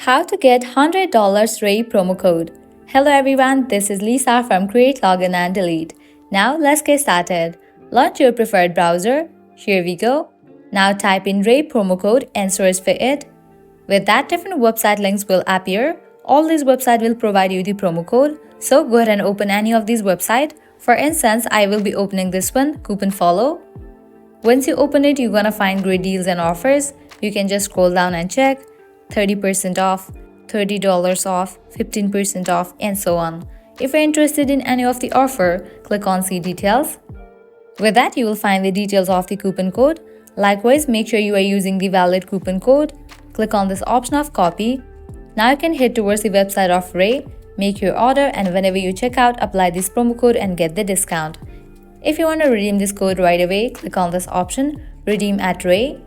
How to get $100 REI promo code. Hello everyone, this is Lisa from Create, Login and Delete. Now let's get started. Launch your preferred browser. Here we go. Now type in REI promo code and search for it. With that, different website links will appear. All these websites will provide you the promo code. So go ahead and open any of these websites. For instance, I will be opening this one, Coupon Follow. Once you open it, you're gonna find great deals and offers. You can just scroll down and check. 30% off, $30 off, 15% off, and so on. If you're interested in any of the offer, click on See Details. With that, you will find the details of the coupon code. Likewise, make sure you are using the valid coupon code. Click on this option of Copy. Now you can head towards the website of REI, make your order, and whenever you check out, apply this promo code and get the discount. If you want to redeem this code right away, click on this option, Redeem at REI.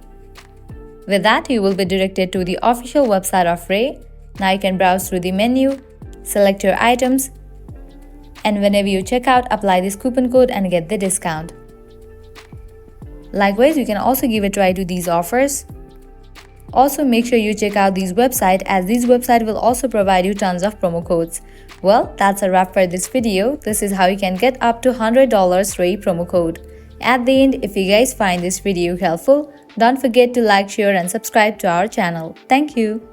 With that, you will be directed to the official website of REI. Now you can browse through the menu, select your items, and whenever you check out, apply this coupon code and get the discount. Likewise, you can also give a try to these offers. Also, make sure you check out these websites, as these websites will also provide you tons of promo codes. Well, that's a wrap for this video. This is how you can get up to $100 REI promo code. At the end, if you guys find this video helpful, don't forget to like, share and subscribe to our channel. Thank you.